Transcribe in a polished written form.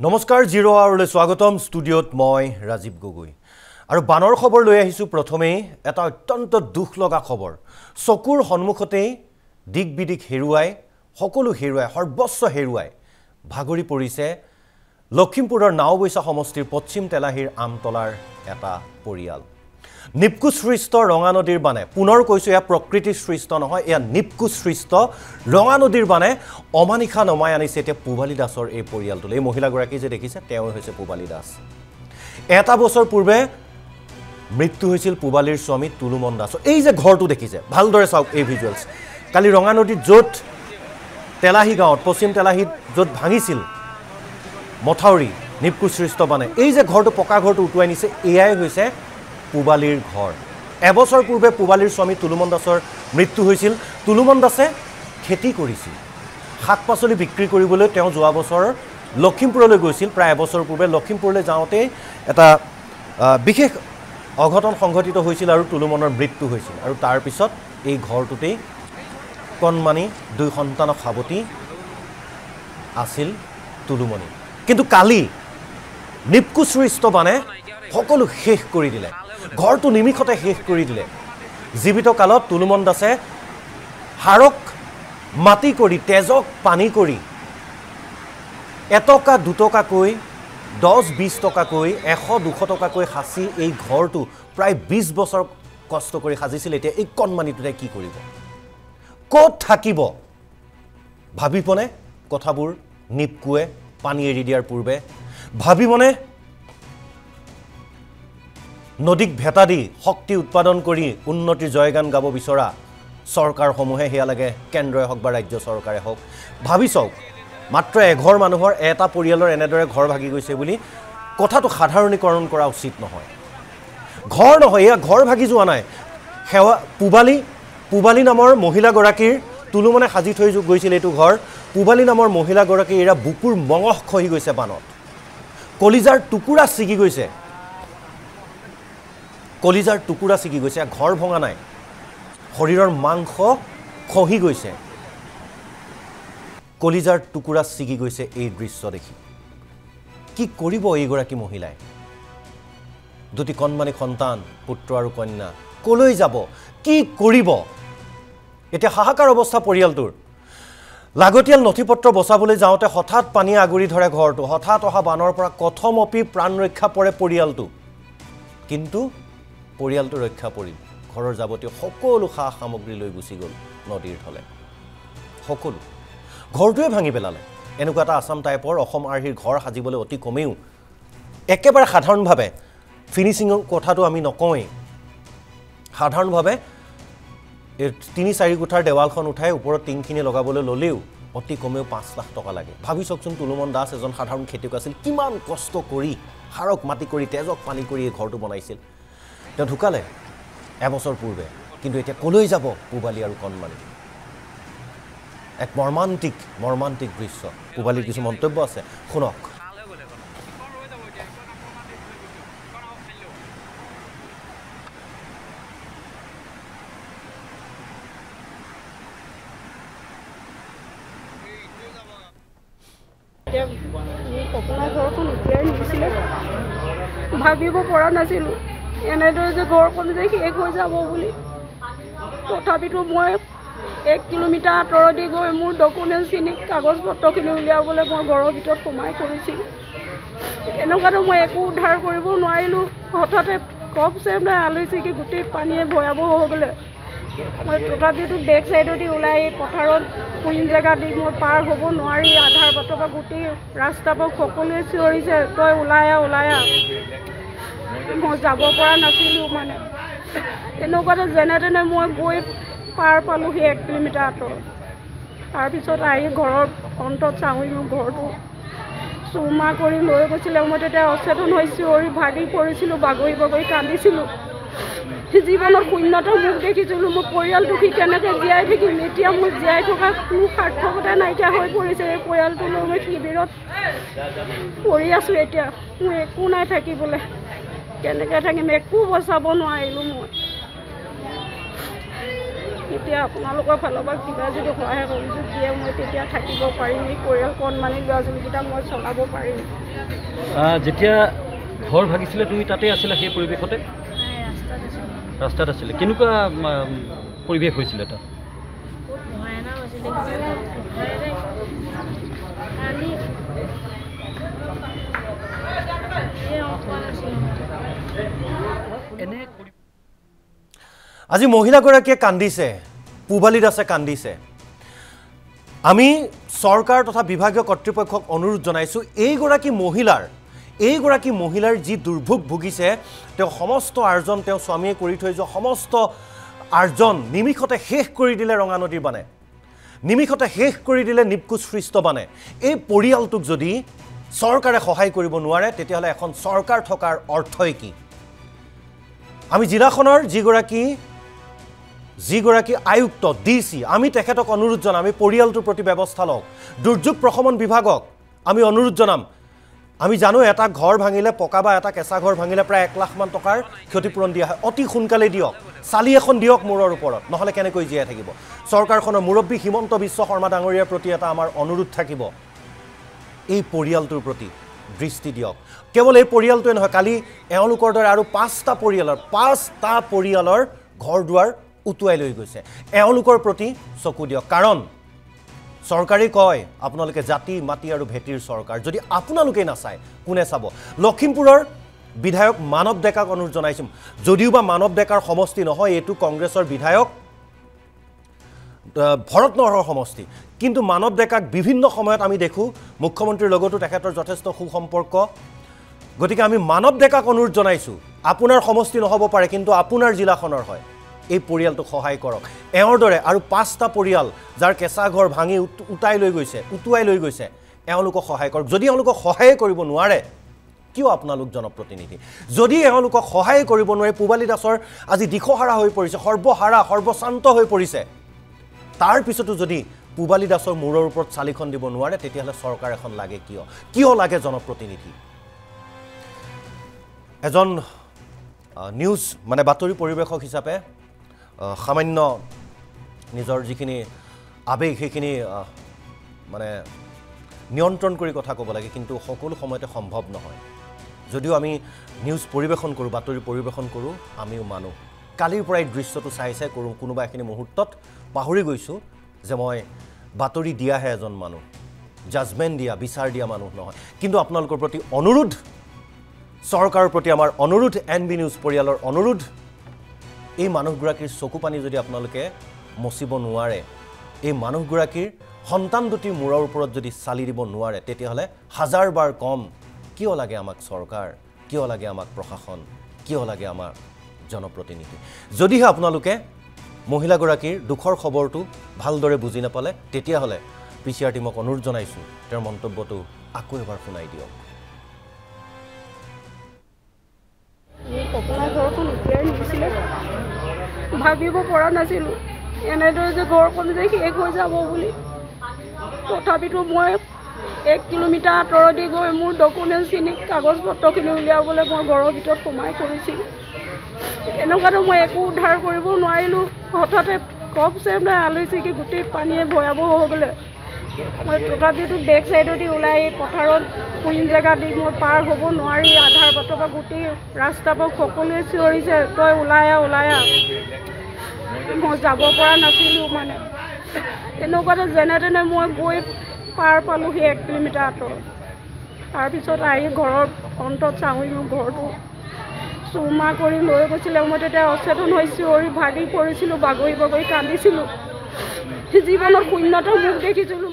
নমস্কাৰ জিৰো আৱাৰলৈ স্বাগতম ষ্টুডিঅ'ত মই ৰাজীৱ গগৈ আৰু বানৰ খবৰ লৈ আহিছো প্ৰথমেই এটা অত্যন্ত দুখ লগা খবৰ চকুৰ সন্মুখতেই দিক বিদিক হেৰুৱাই সকলো হেৰুৱাই সৰ্বস্ব হেৰুৱাই ভাগৰি পৰিছে লখিমপুৰৰ নাওবৈছা সমষ্টিৰ পশ্চিম তেলাহীৰ আমতলাৰ এটা পৰিয়াল নিপকু সৃষ্ট ৰঙা নদীৰ বানে পুনৰ কৈছো এয়া প্ৰকৃতিৰ সৃষ্ট নহয় এয়া নিপকু সৃষ্ট ৰঙা নদীৰ বানে অমানিখা নমাই আনিছে এতিয়া পুবালী দাসৰ এই পৰিয়ালটোলৈ এই মহিলাগৰাকী যে দেখিছে তেওঁ হৈছে পুবালী দাস এটা বছৰ পূৰ্বে মৃত্যু হৈছিল পুবালীৰ স্বামী তুলুমন দাসৰ এই যে ঘৰটো দেখিছে ভালদৰে চাওক এই ভিজুৱেলছ কালি ৰঙা নদীত য'ত তেলাহী গাঁৱত পশ্চিম তেলাহীত য'ত ভাঙিছিল মথাউৰি নিপকু সৃষ্ট বানে এই যে ঘৰটো পকা ঘৰটো উটুৱাই নিছে এয়াই হৈছে পুবালীৰ ঘৰ এবছৰ পূৰ্বে পুবালীৰ স্বামী তুলুমন দাসৰ মৃত্যু হৈছিল তুলুমন দাসে খেতি কৰিছিল শাক পাচলি বিক্ৰী কৰিবলৈ তেওঁ যোৱা বছৰ লখিমপুৰলৈ গৈছিল প্ৰায় এবছৰ পূৰ্বে লখিমপুৰলৈ যাওঁতে এটা বিশেষ অঘটন সংঘটিত হৈছিল আৰু তুলুমনৰ মৃত্যু হৈছিল আৰু তাৰ পিছত এই ঘৰটোতেই কণমানি দুই সন্তানক সাৱটি আছিল তুলুমনি কিন্তু কালি নিপকু সৃষ্ট বানে সকলো শেষ কৰি দিলে ঘৰটো নিমিষতে শেষ কৰি দিলে জীৱিত কালত তুলুমন দাসে হাৰক মাটি কৰি তেজক পানী কৰি এটকা দুটকাকৈ 10-20 টকাকৈ 100-200 টকাকৈ সাঁচি এই ঘৰটো প্ৰায় 20 বছৰ কষ্ট কৰি সাজিছিল এতিয়া এই কণমানিটোতে কি কৰিব ক'ত থাকিব ভাবিবনে কথাবোৰ নিপকুৱে পানী এৰি দিয়াৰ পূৰ্বে ভাবিবনে নদীক ভেটা দি শক্তি উৎপাদন কৰি উন্নতিৰ জয়গান গাব বিচৰা চৰকাৰসমূহে হেয়া লাগে কেন্দ্ৰই হওক বা ৰাজ্য চৰকাৰে হওক ভাবি চাওক মাত্ৰ এঘৰ মানুহৰ এটা পৰিয়ালৰ এনেদৰে ঘৰ ভাগি গৈছে বুলি কথাটো সাধাৰণীকৰণ কৰা উচিত নহয় ঘৰ নহয় এয়া ঘৰ ভাগি যোৱা নাই সেৱা পুবালী নামৰ মহিলাগৰাকীৰ তুলুমনে সাজি থৈ গৈছিল এইটো ঘৰ পুবালী নামৰ মহিলাগৰাকীৰ এৰা বুকুৰ মঙহ খহি গৈছে বানত কলিজাৰ টুকুৰা ছিগি গৈছে কলিজাৰ টুকুৰা ছিগি গৈছে ঘৰ ভঙা নাই শৰীৰৰ মাংস খহি গৈছে কলিজাৰ টুকুৰা ছিগি গৈছে এই দৃশ্য দেখি কি কৰিব এইগৰাকী মহিলাই দুটি কণমানি সন্তান পুত্ৰ আৰু কন্যা কলৈ যাব কি কৰিব এতিয়া হাহাকাৰ অৱস্থা পৰিয়ালটোৰ লাগতিয়াল নথিপত্ৰ বচাবলৈ যাওঁতে হঠাৎ পানী আগুৰি ধৰে ঘৰটো হঠাৎ অহা বানৰ পৰা কথমপি প্ৰাণ ৰক্ষা পৰে পৰিয়ালটো কিন্তু পৰিয়ালটো ৰক্ষা পৰিল ঘৰৰ যাৱতীয় সকলো সা সামগ্ৰী লৈ গুচি গ'ল নদীৰ থলে সকলো ঘৰটোৱে ভাঙি পেলালে এনেকুৱা এটা আসাম টাইপৰ অসম আৰ্হিৰ ঘৰ সাজিবলৈ অতি কমেও একেবাৰে সাধাৰণভাৱে ফিনিচিঙৰ কথাটো আমি নকওঁৱেই সাধাৰণভাৱে 3-4 কোঠাৰ দেৱালখন উঠাই ওপৰত টিংখিনি লগাবলৈ ল'লেও অতি কমেও 5 লাখ টকা লাগে ভাবি চাওকচোন তুলুমন দাস এজন সাধাৰণ খেতিয়ক আছিল কিমান কষ্ট কৰি হাৰক মাটি কৰি তেজক পানী কৰি এই ঘৰটো বনাইছিল তেওঁ ঢুকালে এবছৰ পূৰ্বে কিন্তু এতিয়া কলৈ যাব পুবালী আৰু কণমানি এক মৰ্মান্তিক দৃশ্য পুবালীৰ কিছু মন্তব্য আছে শুনক ভাবিব পৰা নাছিলোঁ এনেদৰে যে ঘৰখন যে শেষ হৈ যাব বুলি তথাপিতো মই 1 কিলোমিটাৰ আঁতৰদি গৈ মোৰ ডকুমেণ্টছখিনি কাগজ পত্ৰখিনি উলিয়াবলৈ মই ঘৰৰ ভিতৰত সোমাই কৰিছিলোঁ এনেকুৱাতো মই একো উদ্ধাৰ কৰিব নোৱাৰিলোঁ হঠাতে কপচে আলহী কি গোটেই পানীয়ে ভয়াৱহ হৈ গ'লে মই তথাপিতো বেক চাইডেদি ওলাই পথাৰত কুইন জেগা দি মই পাৰ হ'ব নোৱাৰি আধাৰ বাটৰ পৰা গোটেই ৰাস্তাৰ পৰা সকলোৱে চিঞৰিছে তই ওলাই আহ মই যাব পৰা নাছিলোঁ মানে এনেকুৱাতে যেনে তেনে মই গৈ পাৰ পালোঁহি 1 কিলোমিটাৰ আঁতৰত তাৰপিছত আহি ঘৰৰ অন্তত চাওঁহি মোৰ ঘৰটো চুৰমা কৰি লৈ গৈছিলে মই তেতিয়া অচেতন হৈ চিঞৰি ভাগি পৰিছিলোঁ বাগৰি কান্দিছিলোঁ জীৱনত শূন্যতা মুখ দেখিছিলোঁ মোৰ পৰিয়ালটো কি কেনেকৈ জীয়াই থাকিম এতিয়া মোৰ জীয়াই থকা কোনো সাৰ্থকতা নাইকিয়া হৈ পৰিছে এই পৰিয়ালটো লৈ মই শিবিৰত পৰি আছোঁ এতিয়া মোৰ একো নাই থাকিবলৈ কেনেকৈ থাকিম একো বচাব নোৱাৰিলোঁ মই তেতিয়া আপোনালোকৰ ফালৰ পৰা কিবা যদি সহায় কৰিছোঁ দিয়ে মই তেতিয়া থাকিব পাৰিম, এই পৰিয়ালখন মানে ল'ৰা ছোৱালীকেইটা মই চলাব পাৰিম। যেতিয়া ঘৰ ভাগিছিলে তুমি তাতে আছিলা সেই পৰিৱেশতে? ৰাস্তাত আছিলে। কেনেকুৱা পৰিৱেশ হৈছিলে তাত? আজি মহিলাগৰাকীয়ে কান্দিছে, পূবালী দাসে কান্দিছে। আমি চৰকাৰ তথা বিভাগীয় কৰ্তৃপক্ষক অনুৰোধ জনাইছোঁ, এইগৰাকী মহিলাৰ যি দুৰ্ভোগ ভুগিছে, তেওঁ সমস্ত আৰ্জন, তেওঁ স্বামীয়ে কৰি থৈ যোৱা সমস্ত আৰ্জন নিমিষতে শেষ কৰি দিলে ৰঙা নদীৰ বানে, নিমিষতে শেষ কৰি দিলে নিপকুচ সৃষ্ট বানে। এই পৰিয়ালটোক যদি চৰকাৰে সহায় কৰিব নোৱাৰে, তেতিয়াহ'লে এখন চৰকাৰ থকাৰ অৰ্থই কি? আমি জিলাখনৰ যিগৰাকী আয়ুক্ত DC, আমি তেখেতক অনুৰোধ জনাম, আমি পৰিয়ালটোৰ প্ৰতি ব্যৱস্থা লওক। দুৰ্যোগ প্ৰশমন বিভাগক আমি অনুৰোধ জনাম। আমি জানো এটা ঘৰ ভাঙিলে, পকা বা এটা কেঁচা ঘৰ ভাঙিলে প্ৰায় 1 লাখ মান টকাৰ ক্ষতিপূৰণ দিয়া হয়। অতি সোনকালে দিয়ক, চালি এখন দিয়ক মূৰৰ ওপৰত, নহ'লে কেনেকৈ জীয়াই থাকিব? চৰকাৰখনৰ মুৰব্বী হিমন্ত বিশ্ব শৰ্মা ডাঙৰীয়াৰ প্ৰতি এটা আমাৰ অনুৰোধ থাকিব, এই পৰিয়ালটোৰ প্ৰতি দৃষ্টি দিয়ক। কেৱল এই পৰিয়ালটোৱে নহয়, কালি এওঁলোকৰ দৰে আৰু 5টা পৰিয়ালৰ ঘৰ দুৱাৰ উটুৱাই লৈ গৈছে। এওঁলোকৰ প্ৰতি চকু দিয়ক, কাৰণ চৰকাৰে কয় আপোনালোকে জাতি মাটি আৰু ভেটিৰ চৰকাৰ। যদি আপোনালোকেই নাচায়, কোনে চাব? লখিমপুৰৰ বিধায়ক মানৱ ডেকাক অনুৰোধ জনাইছোঁ, যদিও বা মানৱ ডেকাৰ সমষ্টি নহয়, এইটো কংগ্ৰেছৰ বিধায়ক ভৰত নৰহৰ সমষ্টি, কিন্তু মানৱ ডেকাক বিভিন্ন সময়ত আমি দেখোঁ মুখ্যমন্ত্ৰীৰ লগতো তেখেতৰ যথেষ্ট সুসম্পৰ্ক। গতিকে আমি মানৱ ডেকাক অনুৰোধ জনাইছোঁ, আপোনাৰ সমষ্টি নহ'ব পাৰে, কিন্তু আপোনাৰ জিলাখনৰ হয়, এই পৰিয়ালটোক সহায় কৰক। এওঁৰ দৰে আৰু 5টা পৰিয়াল যাৰ কেঁচা ঘৰ ভাঙি উটুৱাই লৈ গৈছে, এওঁলোকক সহায় কৰক। যদি এওঁলোকক সহায় কৰিব নোৱাৰে, কিয় আপোনালোক জনপ্ৰতিনিধি? যদি এওঁলোকক সহায় কৰিব নোৱাৰে, পূবালী দাসৰ আজি দিশহাৰা হৈ পৰিছে, সৰ্বশান্ত হৈ পৰিছে, তাৰ পিছতো যদি পূবালী দাসৰ মূৰৰ ওপৰত চালিখন দিব নোৱাৰে, তেতিয়াহ'লে চৰকাৰ এখন লাগে কিয় লাগে জনপ্ৰতিনিধি? এজন নিউজ মানে বাতৰি পৰিৱেশক হিচাপে সামান্য নিজৰ যিখিনি আৱেগ সেইখিনি মানে নিয়ন্ত্ৰণ কৰি কথা ক'ব লাগে, কিন্তু সকলো সময়তে সম্ভৱ নহয়। যদিও আমি নিউজ পৰিৱেশন কৰোঁ, বাতৰি পৰিৱেশন কৰোঁ, আমিও মানুহ। কালিৰ পৰাই দৃশ্যটো চাইছে কোনোবা এখিনি মুহূৰ্তত পাহৰি গৈছোঁ যে মই বাতৰি দিয়াহে এজন মানুহ, জাজমেণ্ট দিয়া, বিচাৰ দিয়া মানুহ নহয়। কিন্তু আপোনালোকৰ প্ৰতি অনুৰোধ, চৰকাৰৰ প্ৰতি আমাৰ অনুৰোধ, NB নিউজ পৰিয়ালৰ অনুৰোধ, এই মানুহগৰাকীৰ চকু পানী যদি আপোনালোকে মচিব নোৱাৰে, এই মানুহগৰাকীৰ সন্তান দুটিৰ মূৰৰ ওপৰত যদি চালি দিব নোৱাৰে, তেতিয়াহ'লে হাজাৰবাৰ কম, কিয় লাগে আমাক চৰকাৰ, কিয় লাগে আমাক প্ৰশাসন, কিয় লাগে আমাক জনপ্ৰতিনিধি? যদিহে আপোনালোকে মহিলাগৰাকীৰ দুখৰ খবৰটো ভালদৰে বুজি নাপালে, তেতিয়াহ'লে PCR টিমক অনুৰোধ জনাইছোঁ, তেওঁৰ মন্তব্যটো আকৌ এবাৰ শুনাই দিয়ক। ভাবিব পৰা নাছিলোঁ এনেদৰে যে ঘৰখন যে শেষ হৈ যাব বুলি। তথাপিতো মই 1 কিলোমিটাৰ আঁতৰদি গৈ মোৰ ডকুমেণ্টছখিনি, কাগজ পত্ৰখিনি উলিয়াবলৈ মই ঘৰৰ ভিতৰত সোমাই কৰিছিলোঁ। এনেকুৱাতো মই একো উদ্ধাৰ কৰিব নোৱাৰিলোঁ। হঠাতে কপচে আলহী গোটেই পানীয়ে ভয়াৱহ হৈ গ'লে, মই তথাপিতো বেক চাইডেদি ওলাই পথাৰত কুইন জেগা দি মই পাৰ হ'ব নোৱাৰি, আধাৰ বাটৰ পৰা গোটেই ৰাস্তাৰ পৰা সকলোৱে চিঞৰিছে, তই ওলাই আহ। মই যাব পৰা নাছিলোঁ মানে। এনেকুৱাতে যেনে তেনে মই গৈ পাৰ পালোঁ সেই 1 কিলোমিটাৰ আঁতৰত। তাৰপিছত আহি ঘৰৰ অন্তত চাহৰি মোৰ ঘৰটো চুৰমা কৰি লৈ গৈছিলে। মই তেতিয়া অচেতন হৈ চিঞৰি ভাগি পৰিছিলোঁ, বাগৰি কান্দিছিলোঁ। জীৱনত শূন্যতা মুখ দেখিছিলোঁ।